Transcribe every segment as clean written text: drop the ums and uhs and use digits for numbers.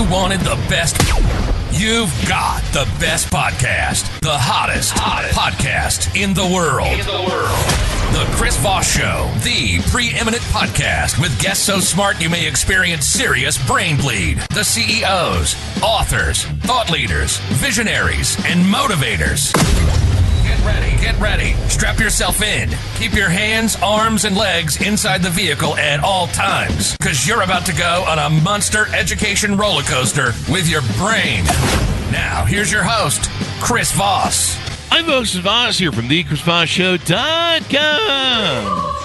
you wanted the best, you've got the best podcast, the hottest podcast in the world. The Chris Voss Show, the preeminent podcast with guests so smart you may experience serious brain bleed. The CEOs, authors, thought leaders, visionaries, and motivators. Get ready. Strap yourself in. Keep your hands, arms, and legs inside the vehicle at all times, because you're about to go on a monster education roller coaster with your brain. Now, here's your host, Chris Voss. I'm Chris Voss here from thechrisvossshow.com.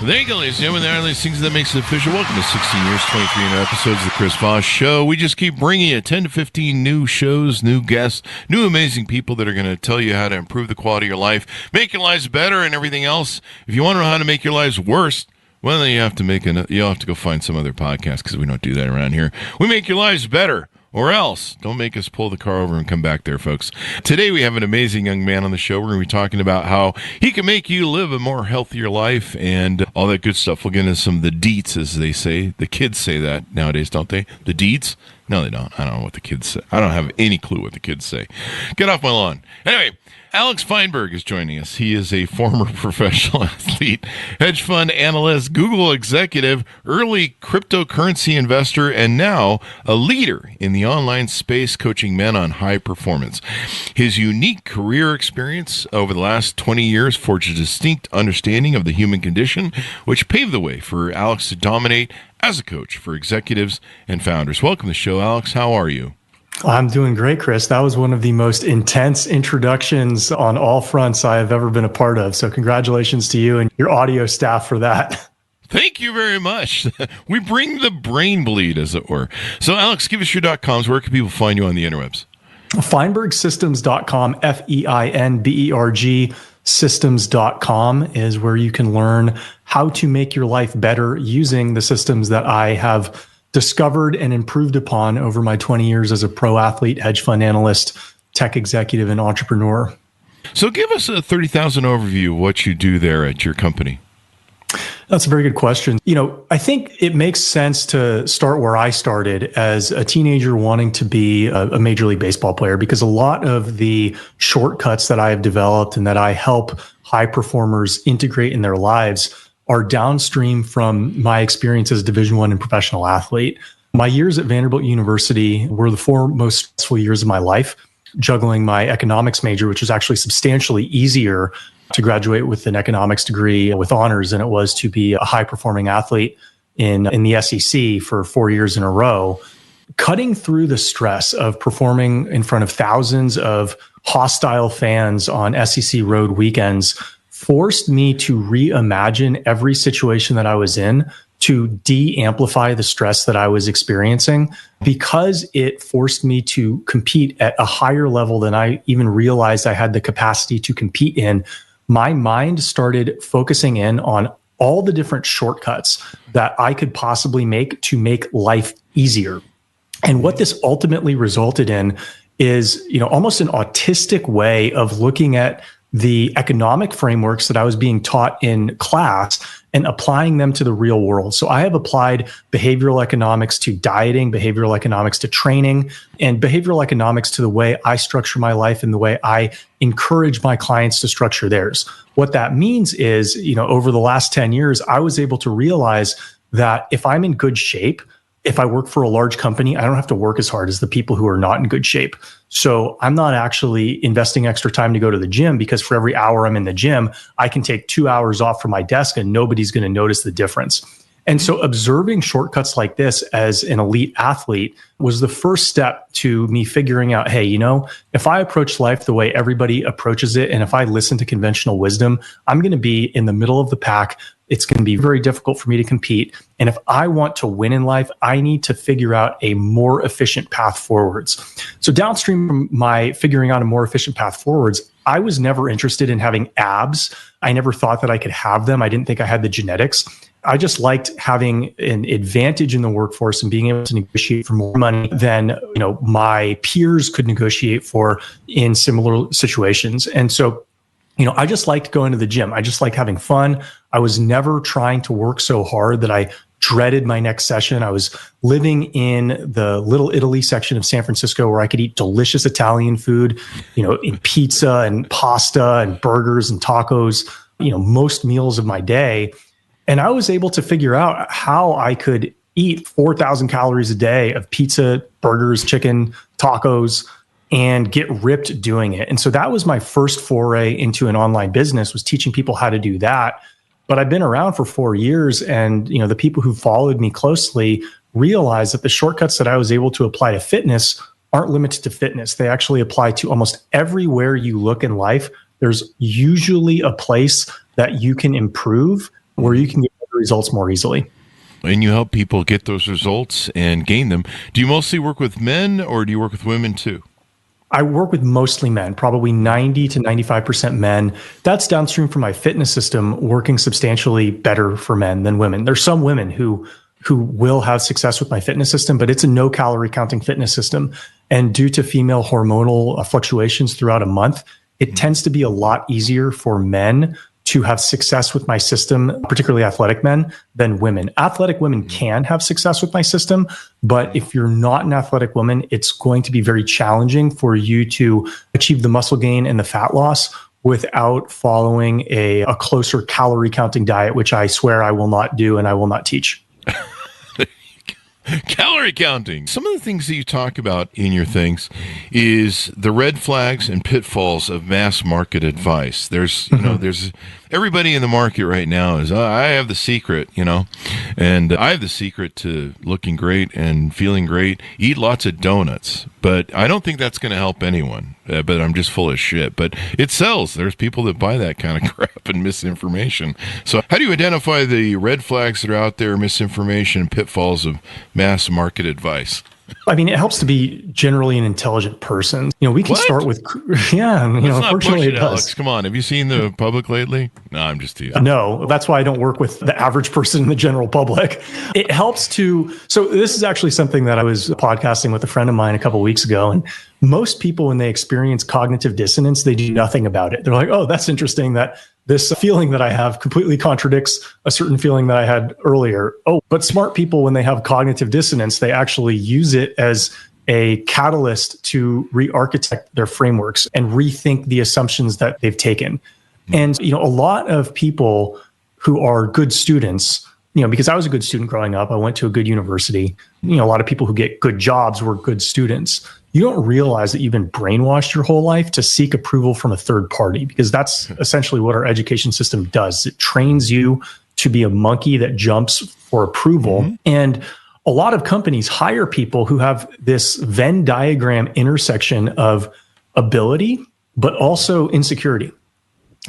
There you go, ladies and gentlemen. There are these things that makes it official. Welcome to 16 years, 23 episodes of the Chris Voss Show. We just keep bringing you 10 to 15 new shows, new guests, new amazing people that are going to tell you how to improve the quality of your life, make your lives better, and everything else. If you want to know how to make your lives worse, well, then you have to go find some other podcast, because we don't do that around here. We make your lives better. Or else, don't make us pull the car over and come back there, folks. Today, we have an amazing young man on the show. We're going to be talking about how he can make you live a more healthier life and all that good stuff. We'll get into some of the deets, as they say. The kids say that nowadays, don't they? The deets? No, they don't. I don't know what the kids say. I don't have any clue what the kids say. Get off my lawn. Anyway, Alex Feinberg is joining us. He is a former professional athlete, hedge fund analyst, Google executive, early cryptocurrency investor, and now a leader in the online space coaching men on high performance. His unique career experience over the last 20 years forged a distinct understanding of the human condition, which paved the way for Alex to dominate as a coach for executives and founders. Welcome to the show, Alex. How are you? I'm doing great, Chris. That was one of the most intense introductions on all fronts I have ever been a part of. So congratulations to you and your audio staff for that. Thank you very much. We bring the brain bleed, as it were. So, Alex, give us your .coms. Where can people find you on the interwebs? FeinbergSystems.com, FEINBERG systems.com is where you can learn how to make your life better using the systems that I have discovered and improved upon over my 20 years as a pro athlete, hedge fund analyst, tech executive, and entrepreneur. So give us a 30,000 overview of what you do there at your company. That's a very good question. I think it makes sense to start where I started as a teenager wanting to be a Major League Baseball player, because a lot of the shortcuts that I have developed and that I help high performers integrate in their lives are downstream from my experience as a Division I and professional athlete. My years at Vanderbilt University were the 4 most stressful years of my life, juggling my economics major, which was actually substantially easier to graduate with an economics degree with honors than it was to be a high-performing athlete in the SEC for 4 years in a row. Cutting through the stress of performing in front of thousands of hostile fans on SEC road weekends forced me to reimagine every situation that I was in to de-amplify the stress that I was experiencing, because it forced me to compete at a higher level than I even realized I had the capacity to compete in. My mind started focusing in on all the different shortcuts that I could possibly make to make life easier. And what this ultimately resulted in is, almost an autistic way of looking at the economic frameworks that I was being taught in class and applying them to the real world. So I have applied behavioral economics to dieting, behavioral economics to training, and behavioral economics to the way I structure my life and the way I encourage my clients to structure theirs. What that means is, over the last 10 years, I was able to realize that if I'm in good shape, if I work for a large company, I don't have to work as hard as the people who are not in good shape. So I'm not actually investing extra time to go to the gym, because for every hour I'm in the gym, I can take 2 hours off from my desk and nobody's going to notice the difference. And so observing shortcuts like this as an elite athlete was the first step to me figuring out, hey, if I approach life the way everybody approaches it, and if I listen to conventional wisdom, I'm going to be in the middle of the pack. It's going to be very difficult for me to compete. And if I want to win in life, I need to figure out a more efficient path forwards. So downstream from my figuring out a more efficient path forwards, I was never interested in having abs. I never thought that I could have them. I didn't think I had the genetics. I just liked having an advantage in the workforce and being able to negotiate for more money than, my peers could negotiate for in similar situations. And so, I just liked going to the gym. I just liked having fun. I was never trying to work so hard that I dreaded my next session. I was living in the Little Italy section of San Francisco where I could eat delicious Italian food, in pizza and pasta and burgers and tacos, most meals of my day. And I was able to figure out how I could eat 4,000 calories a day of pizza, burgers, chicken, tacos, and get ripped doing it. And so that was my first foray into an online business, was teaching people how to do that. But I've been around for 4 years, and the people who followed me closely realized that the shortcuts that I was able to apply to fitness aren't limited to fitness. They actually apply to almost everywhere you look in life. There's usually a place that you can improve where you can get better results more easily. And you help people get those results and gain them. Do you mostly work with men, or do you work with women too? I work with mostly men, probably 90 to 95% men. That's downstream from my fitness system working substantially better for men than women. There's some women who will have success with my fitness system, but it's a no calorie counting fitness system. And due to female hormonal fluctuations throughout a month, it tends to be a lot easier for men to have success with my system, particularly athletic men, than women. Athletic women can have success with my system, but if you're not an athletic woman, it's going to be very challenging for you to achieve the muscle gain and the fat loss without following a closer calorie counting diet, which I swear I will not do and I will not teach. Calorie counting. Some of the things that you talk about in your things is the red flags and pitfalls of mass market advice. There's, there's everybody in the market right now is, I have the secret, and I have the secret to looking great and feeling great. Eat lots of donuts. But I don't think that's going to help anyone. But I'm just full of shit. But it sells. There's people that buy that kind of crap and misinformation. So how do you identify the red flags that are out there, misinformation, and pitfalls of mass market advice? I mean, it helps to be generally an intelligent person. We can start with, unfortunately it does. Alex, come on. Have you seen the public lately? No, I'm just teasing. No, that's why I don't work with the average person in the general public. It helps to, so this is actually something that I was podcasting with a friend of mine a couple of weeks ago. And most people, when they experience cognitive dissonance, they do nothing about it. They're like, oh, that's interesting that this feeling that I have completely contradicts a certain feeling that I had earlier. Oh, but smart people, when they have cognitive dissonance, they actually use it as a catalyst to re-architect their frameworks and rethink the assumptions that they've taken. And, a lot of people who are good students, because I was a good student growing up, I went to a good university. A lot of people who get good jobs were good students. You don't realize that you've been brainwashed your whole life to seek approval from a third party, because that's essentially what our education system does. It trains you to be a monkey that jumps for approval. Mm-hmm. And a lot of companies hire people who have this Venn diagram intersection of ability, but also insecurity.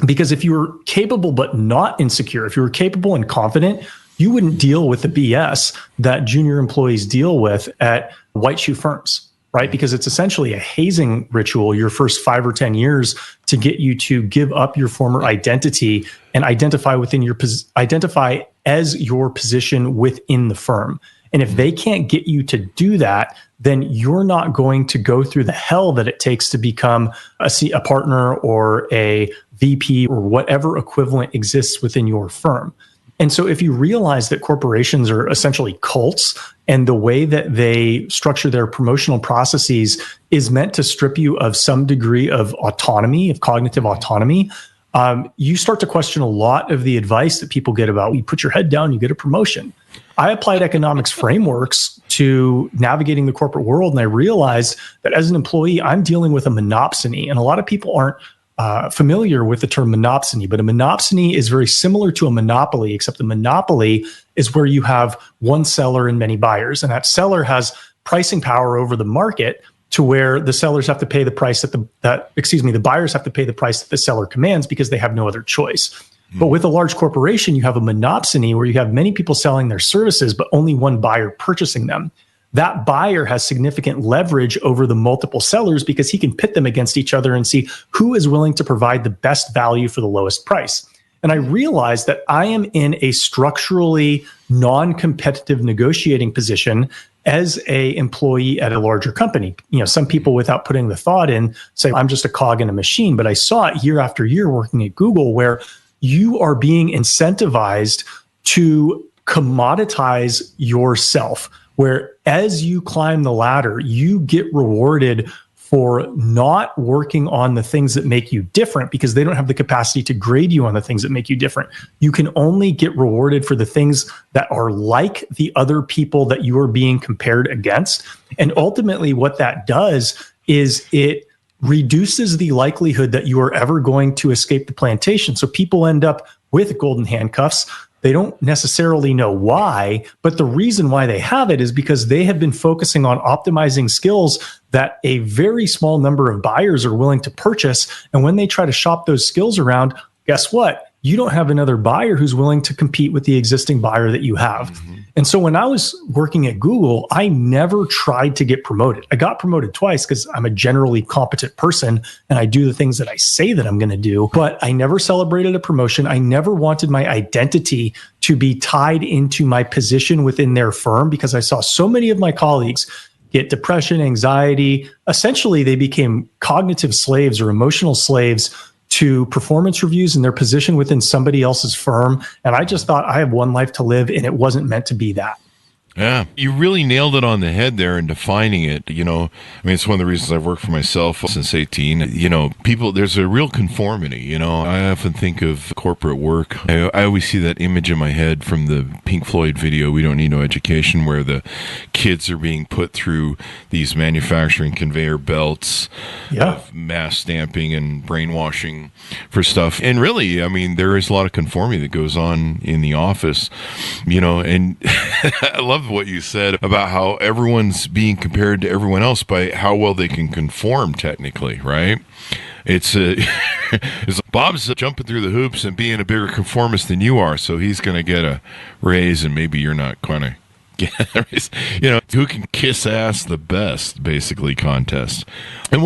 Because if you were capable but not insecure, if you were capable and confident, you wouldn't deal with the BS that junior employees deal with at white shoe firms. Right? Because it's essentially a hazing ritual your first 5 or 10 years to get you to give up your former identity and identify as your position within the firm. And if they can't get you to do that, then you're not going to go through the hell that it takes to become a partner or a VP or whatever equivalent exists within your firm. And so if you realize that corporations are essentially cults and the way that they structure their promotional processes is meant to strip you of some degree of autonomy, of cognitive autonomy, you start to question a lot of the advice that people get about, you put your head down, you get a promotion. I applied economics frameworks to navigating the corporate world, and I realized that as an employee, I'm dealing with a monopsony, and a lot of people aren't familiar with the term monopsony, but a monopsony is very similar to a monopoly, except a monopoly is where you have one seller and many buyers, and that seller has pricing power over the market to where the sellers have to pay the price the buyers have to pay the price that the seller commands because they have no other choice. Mm-hmm. But with a large corporation, you have a monopsony where you have many people selling their services, but only one buyer purchasing them. That buyer has significant leverage over the multiple sellers because he can pit them against each other and see who is willing to provide the best value for the lowest price. And I realized that I am in a structurally non-competitive negotiating position as a employee at a larger company. Some people, without putting the thought in, say, I'm just a cog in a machine. But I saw it year after year working at Google, where you are being incentivized to commoditize yourself, where as you climb the ladder, you get rewarded for not working on the things that make you different because they don't have the capacity to grade you on the things that make you different. You can only get rewarded for the things that are like the other people that you are being compared against. And ultimately what that does is it reduces the likelihood that you are ever going to escape the plantation. So people end up with golden handcuffs. They don't necessarily know why, but the reason why they have it is because they have been focusing on optimizing skills that a very small number of buyers are willing to purchase. And when they try to shop those skills around, guess what? You don't have another buyer who's willing to compete with the existing buyer that you have. Mm-hmm. And so when I was working at Google, I never tried to get promoted. I got promoted twice because I'm a generally competent person and I do the things that I say that I'm going to do, but I never celebrated a promotion. I never wanted my identity to be tied into my position within their firm because I saw so many of my colleagues get depression, anxiety. Essentially, they became cognitive slaves or emotional slaves to performance reviews and their position within somebody else's firm. And I just thought I have one life to live and it wasn't meant to be that. Yeah, you really nailed it on the head there in defining it. I mean, it's one of the reasons I've worked for myself since 18. People, there's a real conformity. I often think of corporate work. I always see that image in my head from the Pink Floyd video, We Don't Need No Education, where the kids are being put through these manufacturing conveyor belts of mass stamping and brainwashing for stuff. And really, there is a lot of conformity that goes on in the office, and I love what you said about how everyone's being compared to everyone else by how well they can conform technically, right? It's Bob's jumping through the hoops and being a bigger conformist than you are, so he's going to get a raise, and maybe you're not going to get a raise. Who can kiss ass the best, basically, contest. And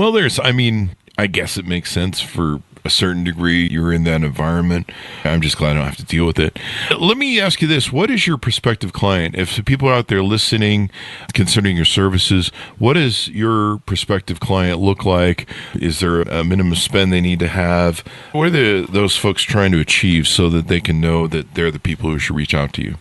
I guess it makes sense for a certain degree. You're in that environment. I'm just glad I don't have to deal with it. Let me ask you this. What is your prospective client? If people are out there listening, considering your services, what does your prospective client look like? Is there a minimum spend they need to have? What are those folks trying to achieve so that they can know that they're the people who should reach out to you?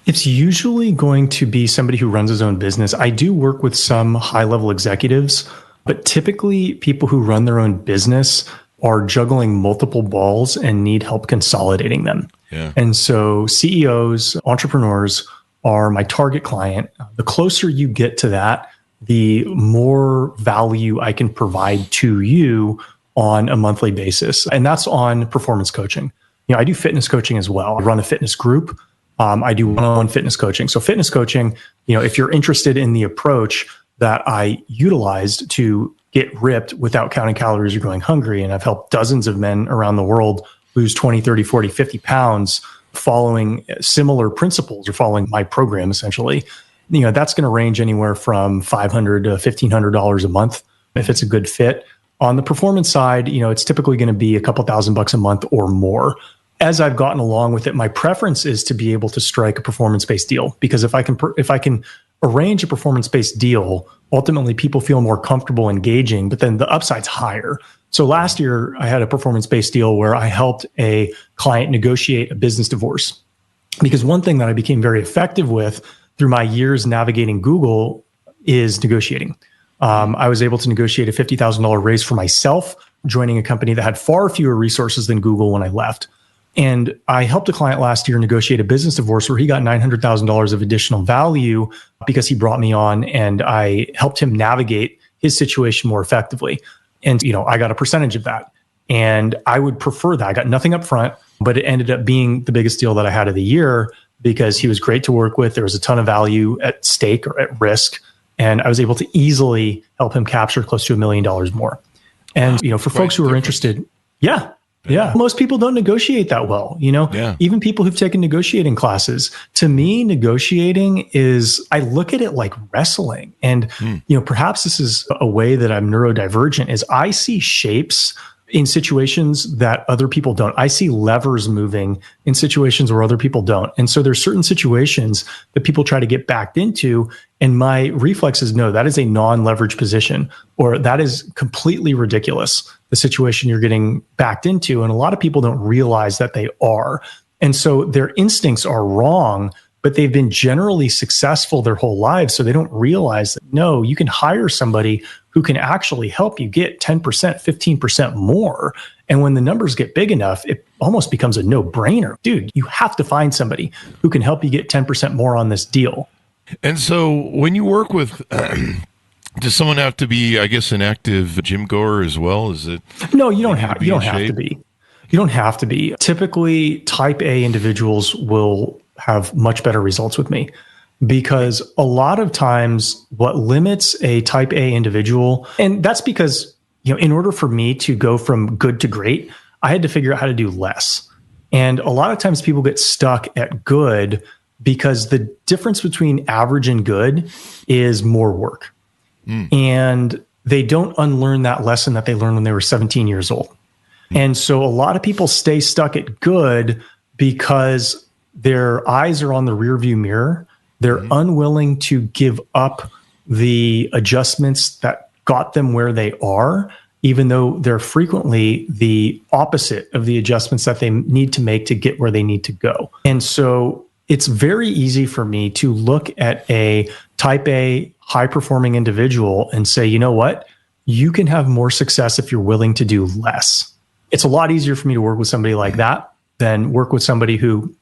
It's usually going to be somebody who runs his own business. I do work with some high-level executives, but typically people who run their own business are juggling multiple balls and need help consolidating them. Yeah. And so CEOs, entrepreneurs are my target client. The closer you get to that, the more value I can provide to you on a monthly basis. And that's on performance coaching. I do fitness coaching as well. I run a fitness group. I do one-on-one fitness coaching. So fitness coaching, if you're interested in the approach that I utilized to get ripped without counting calories or going hungry. And I've helped dozens of men around the world lose 20, 30, 40, 50 pounds following similar principles or following my program, essentially. That's going to range anywhere from $500 to $1,500 a month if it's a good fit. On the performance side, it's typically going to be a couple $1,000 a month or more. As I've gotten along with it, my preference is to be able to strike a performance-based deal, because if I can arrange a performance-based deal, ultimately people feel more comfortable engaging, but then the upside's higher. So last year I had a performance-based deal where I helped a client negotiate a business divorce, because one thing that I became very effective with through my years navigating Google is negotiating. I was able to negotiate a $50,000 raise for myself, joining a company that had far fewer resources than Google when I left. And I helped a client last year negotiate a business divorce where he got $900,000 of additional value because he brought me on and I helped him navigate his situation more effectively. And, I got a percentage of that. And I would prefer that. I got nothing up front, but it ended up being the biggest deal that I had of the year because he was great to work with. There was a ton of value at stake or at risk. And I was able to easily help him capture close to $1 million more. And, for folks who are interested, yeah. Most people don't negotiate that well, even people who've taken negotiating classes. To me, negotiating is, I look at it like wrestling. And, perhaps this is a way that I'm neurodivergent, is I see shapes in situations that other people don't. I see levers moving in situations where other people don't. And so there's certain situations that people try to get backed into. And my reflex is, no, that is a non-leverage position, or that is completely ridiculous, the situation you're getting backed into. And a lot of people don't realize that they are. And so their instincts are wrong, but they've been generally successful their whole lives. So they don't realize that, no, you can hire somebody who can actually help you get 10%, 15% more. And when the numbers get big enough, it almost becomes a no-brainer. Dude, you have to find somebody who can help you get 10% more on this deal. And so when you work with, does someone have to be, I guess, an active gym goer as well? Is it? No, you don't have to be. You don't have to be. Typically, type A individuals will have much better results with me, because a lot of times what limits a type A individual, and that's because, in order for me to go from good to great, I had to figure out how to do less. And a lot of times people get stuck at good because the difference between average and good is more work. And they don't unlearn that lesson that they learned when they were 17 years old. And so a lot of people stay stuck at good because their eyes are on the rearview mirror. They're unwilling to give up the adjustments that got them where they are, even though they're frequently the opposite of the adjustments that they need to make to get where they need to go. And so it's very easy for me to look at a type A high-performing individual and say, you know what? You can have more success if you're willing to do less. It's a lot easier for me to work with somebody like that than work with somebody who,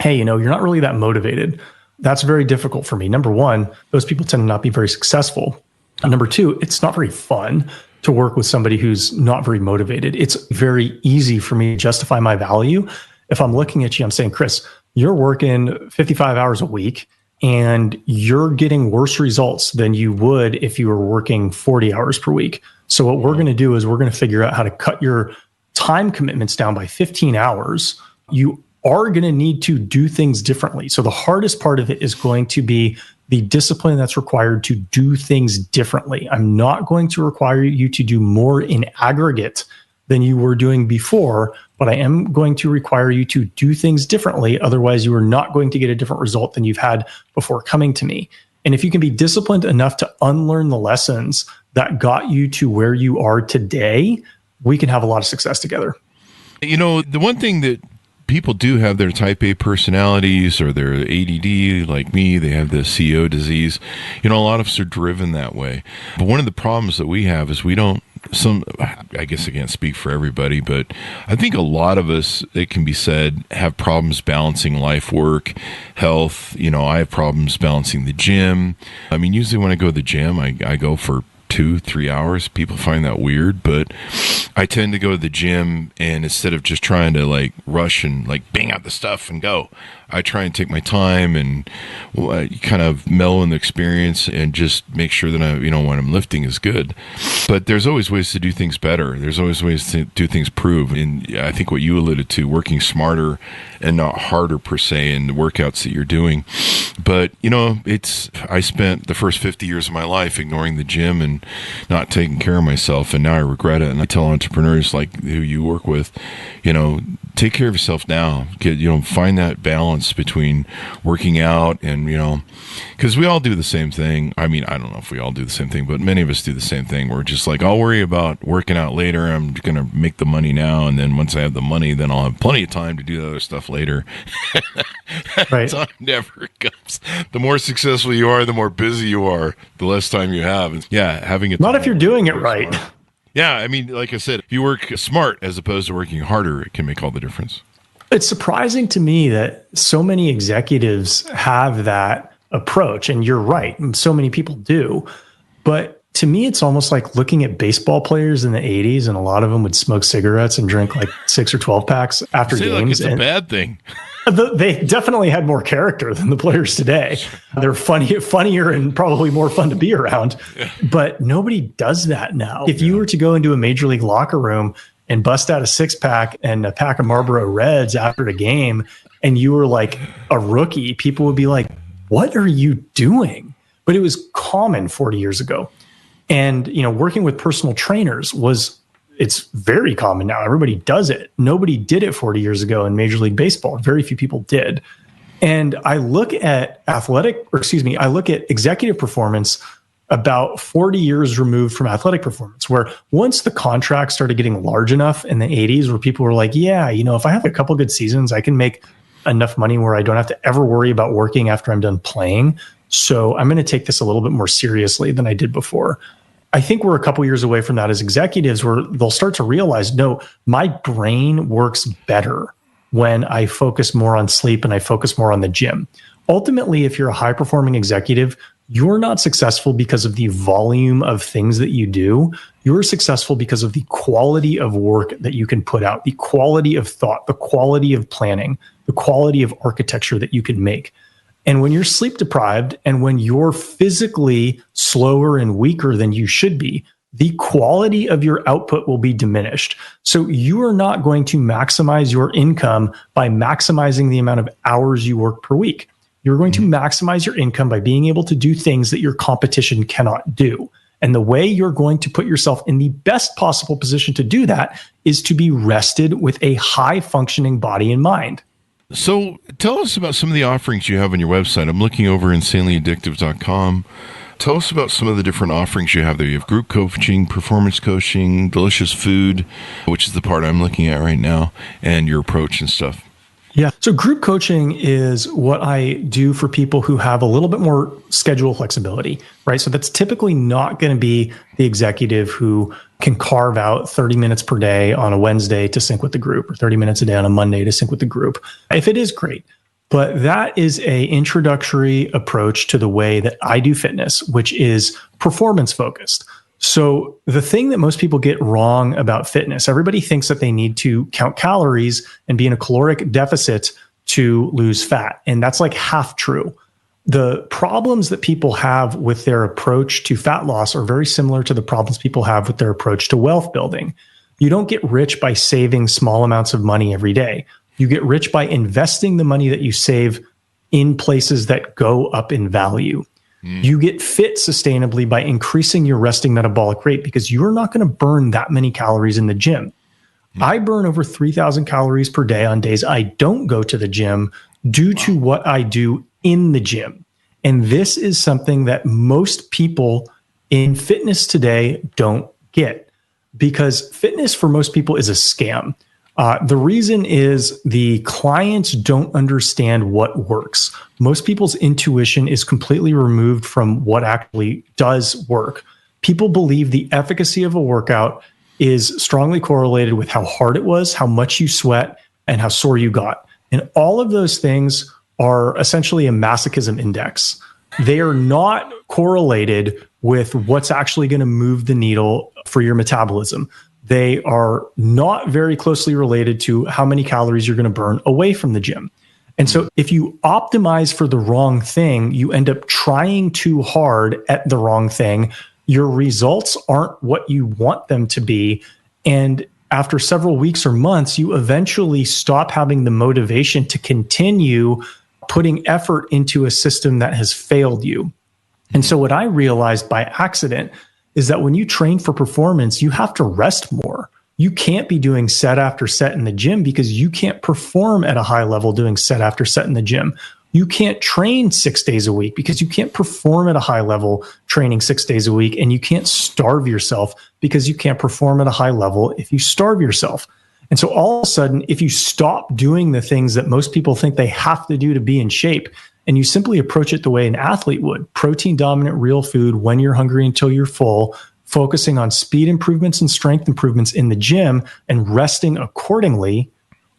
hey, you're not really that motivated. That's very difficult for me. Number one, those people tend to not be very successful. Number two, it's not very fun to work with somebody who's not very motivated. It's very easy for me to justify my value. If I'm looking at you, I'm saying, Chris, you're working 55 hours a week and you're getting worse results than you would if you were working 40 hours per week. So what we're going to do is we're going to figure out how to cut your time commitments down by 15 hours. You are going to need to do things differently. So the hardest part of it is going to be the discipline that's required to do things differently. I'm not going to require you to do more in aggregate than you were doing before, but I am going to require you to do things differently. Otherwise, you are not going to get a different result than you've had before coming to me. And if you can be disciplined enough to unlearn the lessons that got you to where you are today, we can have a lot of success together. The one thing that people do have, their type A personalities or their ADD, like me, they have the CEO disease. A lot of us are driven that way. But one of the problems that we have is I guess I can't speak for everybody, but I think a lot of us, it can be said, have problems balancing life, work, health. I have problems balancing the gym. I mean, usually when I go to the gym, I go for 2-3 hours. People find that weird, but I tend to go to the gym, and instead of just trying to rush and bang out the stuff and go, I try and take my time and kind of mellow in the experience and just make sure that what I'm lifting is good. But there's always ways to do things better. There's always ways to do things prove. And I think what you alluded to, working smarter and not harder per se in the workouts that you're doing. But, I spent the first 50 years of my life ignoring the gym and not taking care of myself. And now I regret it. And I tell entrepreneurs like who you work with, take care of yourself now. Find that balance between working out and, because we all do the same thing. I mean, I don't know if we all do the same thing, but many of us do the same thing. We're just I'll worry about working out later. I'm going to make the money now. And then once I have the money, then I'll have plenty of time to do the other stuff later. Right. Time never comes. The more successful you are, the more busy you are, the less time you have. And having it. Not if you're doing it right. Smart. Yeah, I mean, like I said, if you work smart as opposed to working harder, it can make all the difference. It's surprising to me that so many executives have that approach, and you're right, so many people do. But to me, it's almost like looking at baseball players in the 80s, and a lot of them would smoke cigarettes and drink 6 or 12 packs after games. It's a bad thing. They definitely had more character than the players today. They're funnier and probably more fun to be around. Yeah. But nobody does that now. If you were to go into a major league locker room and bust out a 6-pack and a pack of Marlboro Reds after a game, and you were a rookie, people would be like, what are you doing? But it was common 40 years ago. And, working with personal trainers it's very common now. Everybody does it. Nobody did it 40 years ago in Major League Baseball. Very few people did. And I look at I look at executive performance about 40 years removed from athletic performance, where once the contracts started getting large enough in the 80s where people were like, if I have a couple good seasons, I can make enough money where I don't have to ever worry about working after I'm done playing. So I'm going to take this a little bit more seriously than I did before. I think we're a couple years away from that as executives, where they'll start to realize, no, my brain works better when I focus more on sleep and I focus more on the gym. Ultimately, if you're a high performing executive, you're not successful because of the volume of things that you do. You're successful because of the quality of work that you can put out, the quality of thought, the quality of planning, the quality of architecture that you can make. And when you're sleep deprived and when you're physically slower and weaker than you should be, the quality of your output will be diminished. So you are not going to maximize your income by maximizing the amount of hours you work per week. You're going to maximize your income by being able to do things that your competition cannot do. And the way you're going to put yourself in the best possible position to do that is to be rested with a high functioning body and mind. So tell us about some of the offerings you have on your website. I'm looking over insanelyaddictive.com. Tell us about some of the different offerings you have there. You have group coaching, performance coaching, delicious food, which is the part I'm looking at right now, and your approach and stuff. Yeah. So group coaching is what I do for people who have a little bit more schedule flexibility, right? So that's typically not going to be the executive who can carve out 30 minutes per day on a Wednesday to sync with the group, or 30 minutes a day on a Monday to sync with the group. If it is, great. But that is a introductory approach to the way that I do fitness, which is performance focused. So the thing that most people get wrong about fitness, everybody thinks that they need to count calories and be in a caloric deficit to lose fat. And that's like half true. The problems that people have with their approach to fat loss are very similar to the problems people have with their approach to wealth building. You don't get rich by saving small amounts of money every day. You get rich by investing the money that you save in places that go up in value. You get fit sustainably by increasing your resting metabolic rate, because you're not going to burn that many calories in the gym. I burn over 3,000 calories per day on days I don't go to the gym due to what I do in the gym. And this is something that most people in fitness today don't get, because fitness for most people is a scam. The reason is the clients don't understand what works. Most people's intuition is completely removed from what actually does work. People believe the efficacy of a workout is strongly correlated with how hard it was, how much you sweat, and how sore you got. And all of those things are essentially a masochism index. They are not correlated with what's actually going to move the needle for your metabolism. They are not very closely related to how many calories you're going to burn away from the gym. And so if you optimize for the wrong thing, you end up trying too hard at the wrong thing. Your results aren't what you want them to be. And after several weeks or months, you eventually stop having the motivation to continue putting effort into a system that has failed you. And so what I realized by accident is that when you train for performance, you have to rest more. You can't be doing set after set in the gym, because you can't perform at a high level doing set after set in the gym. You can't train 6 days a week because you can't perform at a high level training 6 days a week. And you can't starve yourself because you can't perform at a high level if you starve yourself. And so all of a sudden, if you stop doing the things that most people think they have to do to be in shape, and you simply approach it the way an athlete would, protein dominant real food when you're hungry until you're full, focusing on speed improvements and strength improvements in the gym and resting accordingly,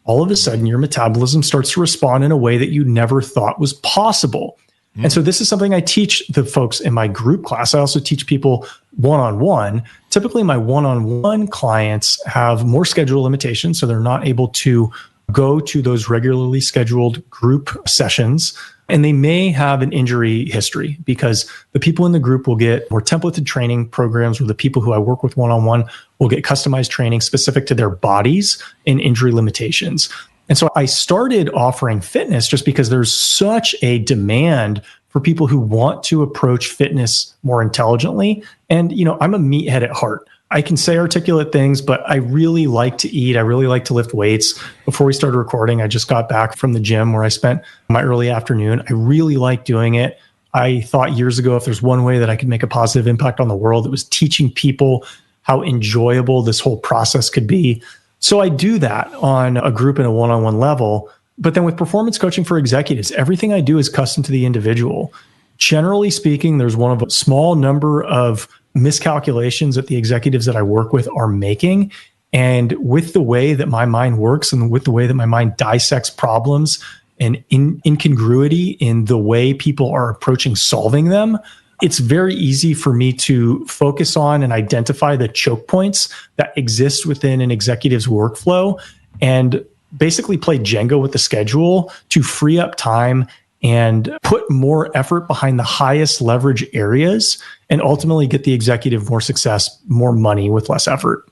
all of a sudden your metabolism starts to respond in a way that you never thought was possible. And so this is something I teach the folks in my group class. I also teach people one-on-one. Typically my one-on-one clients have more schedule limitations, so they're not able to go to those regularly scheduled group sessions. And they may have an injury history, because the people in the group will get more templated training programs, where the people who I work with one-on-one will get customized training specific to their bodies and injury limitations. And so I started offering fitness just because there's such a demand for people who want to approach fitness more intelligently. And, I'm a meathead at heart. I can say articulate things, but I really like to eat. I really like to lift weights. Before we started recording, I just got back from the gym where I spent my early afternoon. I really like doing it. I thought years ago, if there's one way that I could make a positive impact on the world, it was teaching people how enjoyable this whole process could be. So I do that on a group and a one-on-one level. But then with performance coaching for executives, everything I do is custom to the individual. Generally speaking, there's one of a small number of miscalculations that the executives that I work with are making. And with the way that my mind works and with the way that my mind dissects problems and incongruity in the way people are approaching solving them, it's very easy for me to focus on and identify the choke points that exist within an executive's workflow and basically play Jenga with the schedule to free up time and put more effort behind the highest leverage areas and ultimately get the executive more success, more money with less effort.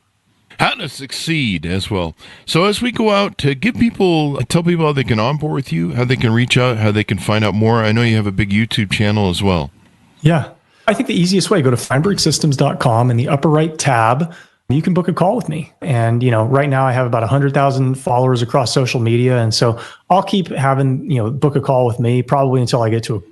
How to succeed as well. So as we go out to tell people how they can onboard with you, how they can reach out, how they can find out more. I know you have a big YouTube channel as well. Yeah. I think the easiest way, go to feinbergsystems.com. In the upper right tab, you can book a call with me. And, right now I have about 100,000 followers across social media. And so I'll keep having, book a call with me probably until I get to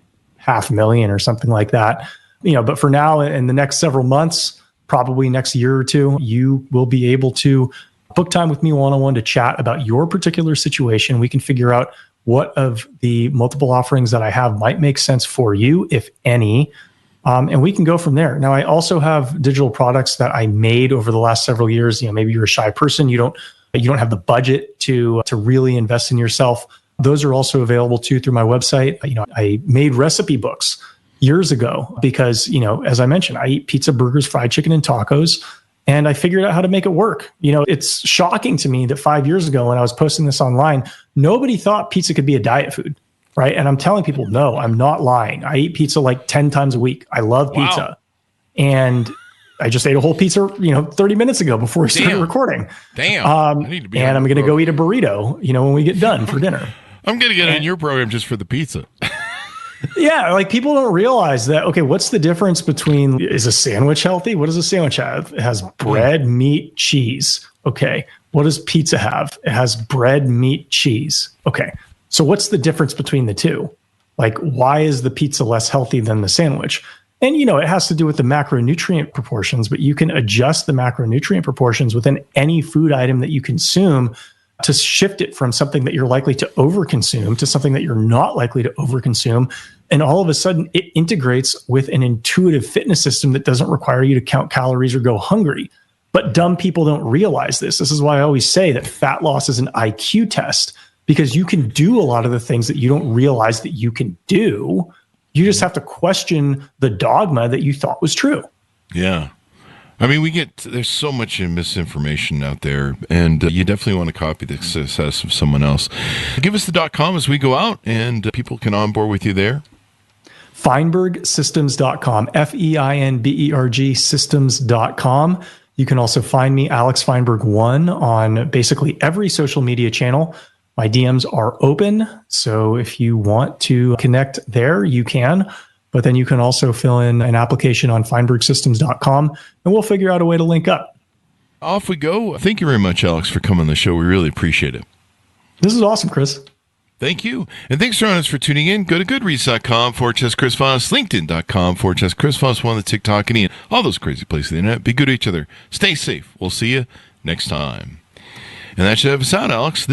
500,000 or something like that. But for now, in the next several months, probably next year or two, you will be able to book time with me one-on-one to chat about your particular situation. We can figure out what of the multiple offerings that I have might make sense for you, if any. And we can go from there. Now, I also have digital products that I made over the last several years. Maybe you're a shy person. You don't have the budget to really invest in yourself. Those are also available too through my website. I made recipe books years ago because, as I mentioned, I eat pizza, burgers, fried chicken, and tacos, and I figured out how to make it work. It's shocking to me that 5 years ago when I was posting this online, nobody thought pizza could be a diet food. Right. And I'm telling people, no, I'm not lying. I eat pizza like 10 times a week. I love pizza. Wow. And I just ate a whole pizza, 30 minutes ago before we started recording. Damn. I need to be and I'm going to go eat a burrito, when we get done for dinner. I'm going to get on your program just for the pizza. Yeah. Like people don't realize that. Okay. What's the difference between, is a sandwich healthy? What does a sandwich have? It has bread, meat, cheese. Okay. What does pizza have? It has bread, meat, cheese. Okay. So what's the difference between the two? Like, why is the pizza less healthy than the sandwich? And, it has to do with the macronutrient proportions, but you can adjust the macronutrient proportions within any food item that you consume to shift it from something that you're likely to overconsume to something that you're not likely to overconsume. And all of a sudden, it integrates with an intuitive fitness system that doesn't require you to count calories or go hungry. But dumb people don't realize this. This is why I always say that fat loss is an IQ test. Because you can do a lot of the things that you don't realize that you can do. You just have to question the dogma that you thought was true. Yeah. I mean, there's so much misinformation out there, and you definitely want to copy the success of someone else. Give us the .com as we go out, and people can onboard with you there. Feinbergsystems.com, Feinberg systems.com. You can also find me, Alex Feinberg 1, on basically every social media channel. My DMs are open, so if you want to connect there, you can. But then you can also fill in an application on feinbergsystems.com, and we'll figure out a way to link up. Off we go. Thank you very much, Alex, for coming on the show. We really appreciate it. This is awesome, Chris. Thank you. And thanks, friends, for tuning in. Go to goodreads.com/Chris Voss, LinkedIn.com/Chris Voss, one of the TikTok, and all those crazy places on the internet. Be good to each other. Stay safe. We'll see you next time. And that should have us out, Alex.